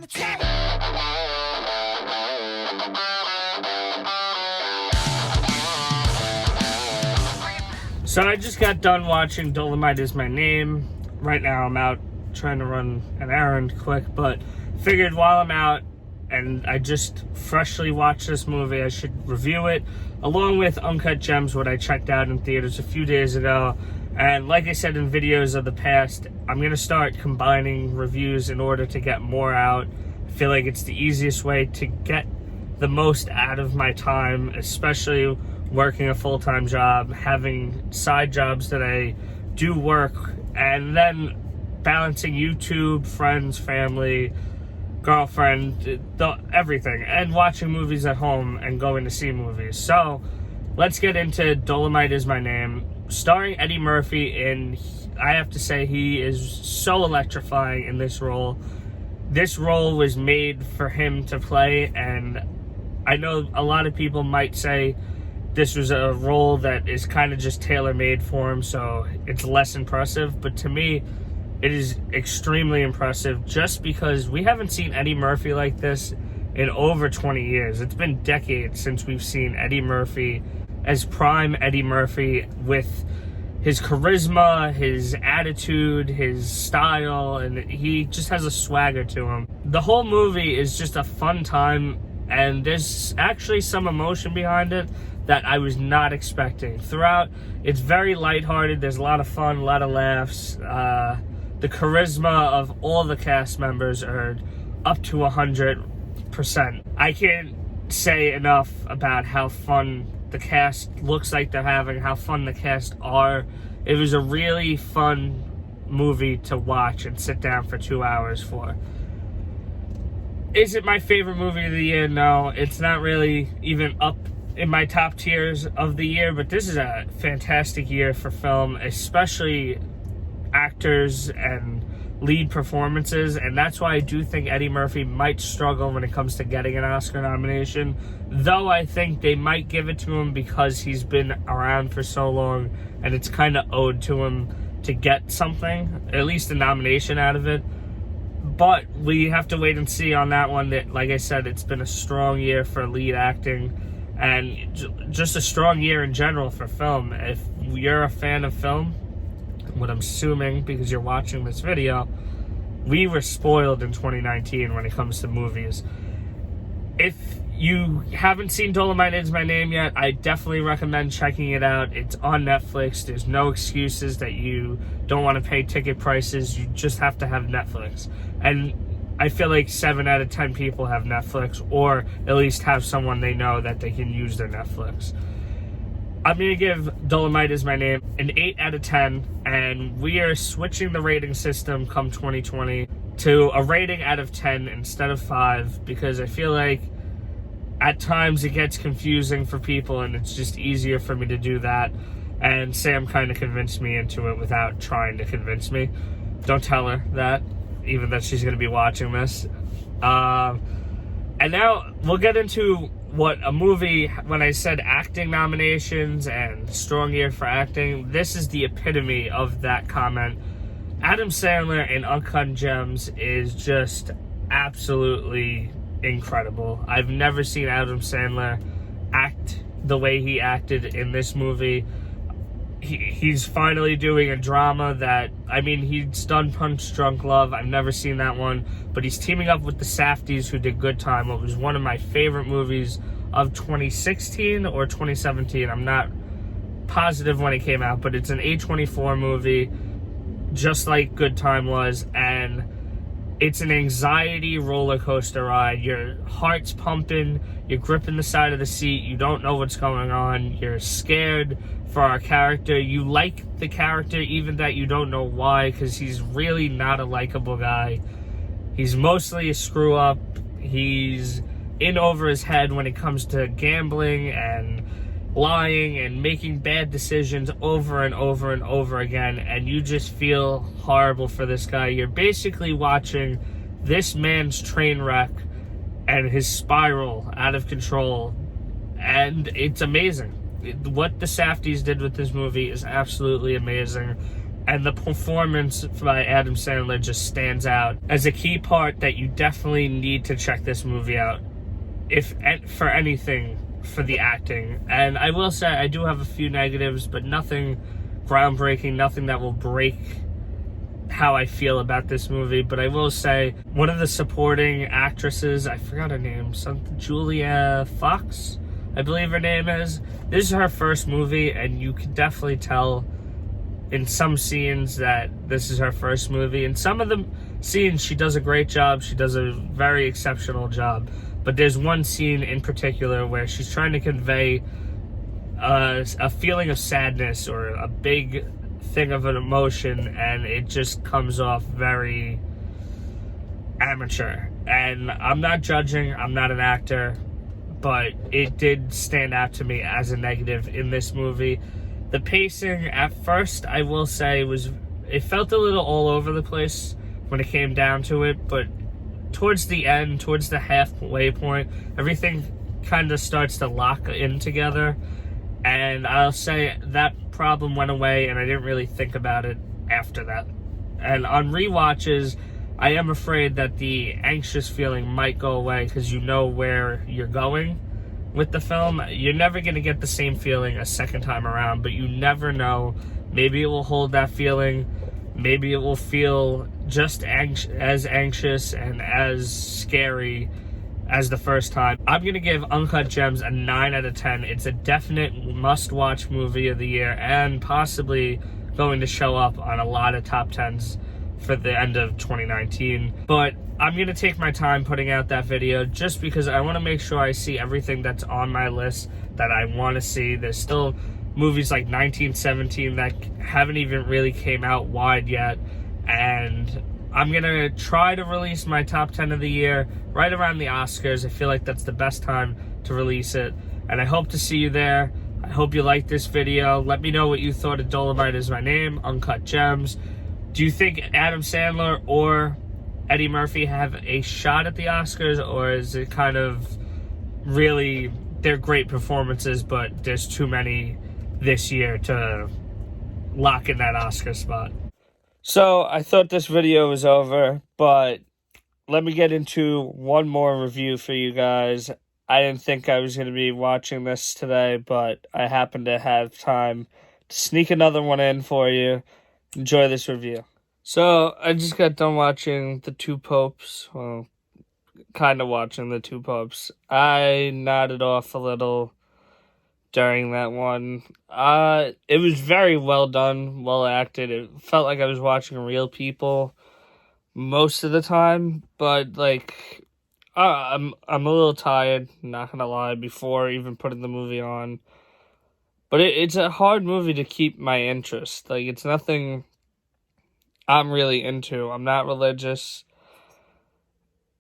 the track. So I just got done watching Dolemite Is My Name. Right now I'm out trying to run an errand quick, but figured while I'm out and I just freshly watched this movie, I should review it along with Uncet Gems, what I checked out in theaters a few days ago. And like I said in videos of the past, I'm going to start combining reviews in order to get more out. I feel like it's the easiest way to get the most out of my time, especially working a full-time job, having side jobs that I do work, and then balancing YouTube, friends, family, girlfriend, everything, and watching movies at home and going to see movies. So let's get into Dolemite Is My Name, starring Eddie Murphy, and I have to say he is so electrifying in this role. This role was made for him to play, and I know a lot of people might say this was a role that is kind of just tailor-made for him, so it's less impressive. But to me, it is extremely impressive just because we haven't seen Eddie Murphy like this in over 20 years. It's been decades since we've seen Eddie Murphy as prime Eddie Murphy, with his charisma, his attitude, his style, and he just has a swagger to him. The whole movie is just a fun time, and there's actually some emotion behind it that I was not expecting. Throughout, it's very lighthearted. There's a lot of fun, a lot of laughs. The charisma of all the cast members are up to 100%. I can't say enough about how fun the cast looks like they're having, how fun the cast are. It was a really fun movie to watch and sit down for 2 hours for. Is it my favorite movie of the year? No, it's not really even up in my top tiers of the year, but this is a fantastic year for film, especially actors and lead performances, and that's why I do think Eddie Murphy might struggle when it comes to getting an Oscar nomination, though I think they might give it to him because he's been around for so long and it's kind of owed to him to get something, at least a nomination out of it. But we have to wait and see on that one. That, like I said, it's been a strong year for lead acting and just a strong year in general for film. If you're a fan of film, what I'm assuming because you're watching this video, we were spoiled in 2019 when it comes to movies. If you haven't seen Dolemite Is My Name yet, I definitely recommend checking it out. It's on Netflix. There's no excuses that you don't want to pay ticket prices. You just have to have Netflix. And I feel like 7 out of 10 people have Netflix, or at least have someone they know that they can use their Netflix. I'm going to give Dolemite Is My Name an 8 out of 10, and we are switching the rating system come 2020 to a rating out of 10 instead of 5, because I feel like at times it gets confusing for people, and it's just easier for me to do that. And Sam kind of convinced me into it without trying to convince me. Don't tell her that, even that she's going to be watching this. And now we'll get into what a movie, when I said acting nominations and strong year for acting, this is the epitome of that comment. Adam Sandler in Uncut Gems is just absolutely incredible. I've never seen Adam Sandler act the way he acted in this movie. He's finally doing a drama that, I mean, he's done Punch Drunk Love. I've never seen that one, but he's teaming up with the Safdies, who did Good Time. It was one of my favorite movies of 2016 or 2017. I'm not positive when it came out, but it's an A24 movie, just like Good Time was, and it's an anxiety roller coaster ride. Your heart's pumping, you're gripping the side of the seat, you don't know what's going on, you're scared for our character, you like the character even that you don't know why, because he's really not a likable guy. He's mostly a screw up, he's in over his head when it comes to gambling and lying and making bad decisions over and over and over again, and you just feel horrible for this guy. You're basically watching this man's train wreck and his spiral out of control, and it's amazing. What the Safdies did with this movie is absolutely amazing. And the performance by Adam Sandler just stands out as a key part that you definitely need to check this movie out, if for anything, for the acting. And I will say I do have a few negatives, but nothing groundbreaking, nothing that will break how I feel about this movie. But I will say one of the supporting actresses, I forgot her name, Julia Fox, I believe her name is. This is her first movie, and you can definitely tell in some scenes that this is her first movie. In some of the scenes, she does a great job. She does a very exceptional job. But there's one scene in particular where she's trying to convey a feeling of sadness or a big thing of an emotion, and it just comes off very amateur. And I'm not judging, I'm not an actor, but it did stand out to me as a negative in this movie. The pacing, at first, I will say, it felt a little all over the place when it came down to it, but towards the end, towards the halfway point, everything kind of starts to lock in together, and I'll say that problem went away, and I didn't really think about it after that. And on rewatches, I am afraid that the anxious feeling might go away because you know where you're going with the film. You're never going to get the same feeling a second time around, but you never know. Maybe it will hold that feeling. Maybe it will feel just as anxious and as scary as the first time. I'm going to give Uncut Gems a 9 out of 10. It's a definite must-watch movie of the year, and possibly going to show up on a lot of top 10s for the end of 2019. But I'm going to take my time putting out that video just because I want to make sure I see everything that's on my list that I want to see. There's still movies like 1917 that haven't even really came out wide yet, and I'm going to try to release my top 10 of the year right around the Oscars. I feel like that's the best time to release it, and I hope to see you there. I hope you liked this video. Let me know what you thought of Dolemite Is My Name, Uncut Gems. Do you think Adam Sandler or Eddie Murphy have a shot at the Oscars, or is it kind of really, they're great performances, but there's too many this year to lock in that Oscar spot? So I thought this video was over, but let me get into one more review for you guys. I didn't think I was going to be watching this today, but I happened to have time to sneak another one in for you. Enjoy this review. So, I just got done watching The Two Popes. Well, kind of watching The Two Popes. I nodded off a little during that one. It was very well done, well acted. It felt like I was watching real people most of the time, but like, I'm a little tired, not gonna lie, before even putting the movie on. But it's a hard movie to keep my interest. Like, it's nothing I'm really into. I'm not religious,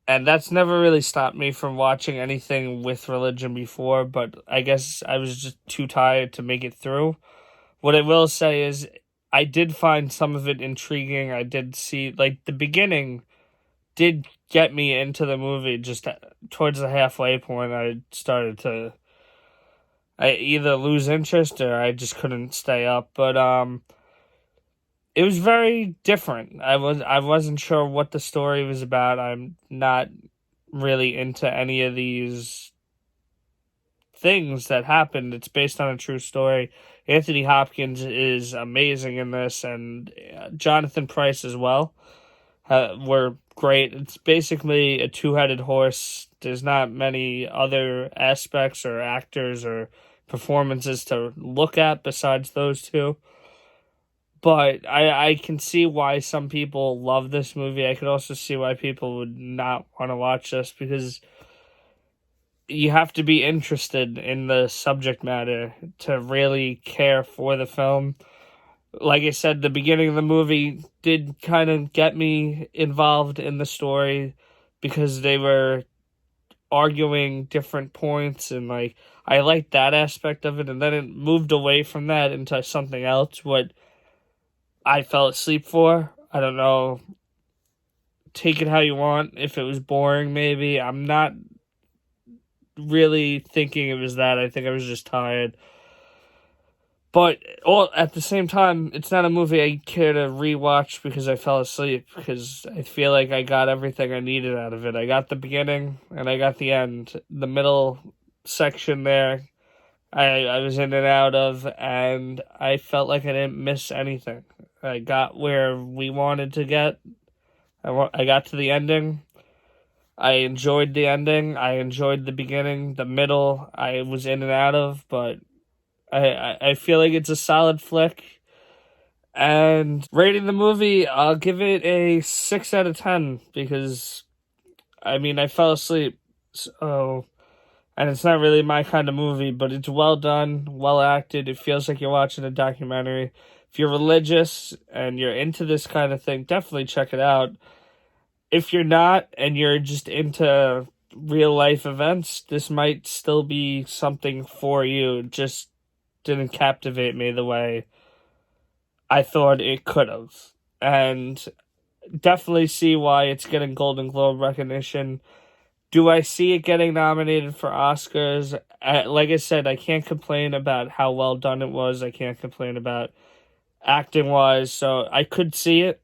and that's never really stopped me from watching anything with religion before, but I guess I was just too tired to make it through. What I will say is I did find some of it intriguing. I did see, like, the beginning did get me into the movie. Just towards the halfway point, I started to either lose interest or I just couldn't stay up. But it was very different. I wasn't sure what the story was about. I'm not really into any of these things that happened. It's based on a true story. Anthony Hopkins is amazing in this, and Jonathan Pryce as well were great. It's basically a two-headed horse. There's not many other aspects or actors or performances to look at besides those two. But I can see why some people love this movie. I could also see why people would not want to watch this, because you have to be interested in the subject matter to really care for the film. Like I said, the beginning of the movie did kind of get me involved in the story because they were arguing different points, and like I liked that aspect of it, and then it moved away from that into something else, what I fell asleep for. I don't know. Take it how you want. If it was boring, maybe. I'm not really thinking it was that. I think I was just tired. But all at the same time, it's not a movie I care to rewatch because I fell asleep, because I feel like I got everything I needed out of it. I got the beginning and I got the end. The middle section there, I was in and out of, and I felt like I didn't miss anything. I got where we wanted to get. I got to the ending. I enjoyed the ending. I enjoyed the beginning. The middle, I was in and out of, but I feel like it's a solid flick. And rating the movie, I'll give it a 6 out of 10 because, I mean, I fell asleep. So, and it's not really my kind of movie, but it's well done, well acted. It feels like you're watching a documentary. If you're religious and you're into this kind of thing, definitely check it out. If you're not and you're just into real life events, this might still be something for you. It just didn't captivate me the way I thought it could have. And definitely see why it's getting Golden Globe recognition. Do I see it getting nominated for Oscars? Like I said, I can't complain about how well done it was. I can't complain about acting wise. So I could see it,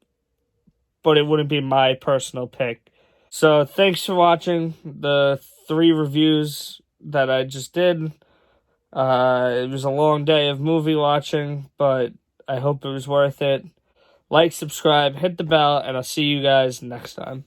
but it wouldn't be my personal pick. So thanks for watching the 3 reviews that I just did. It was a long day of movie watching, but I hope it was worth it. Like, subscribe, hit the bell, and I'll see you guys next time.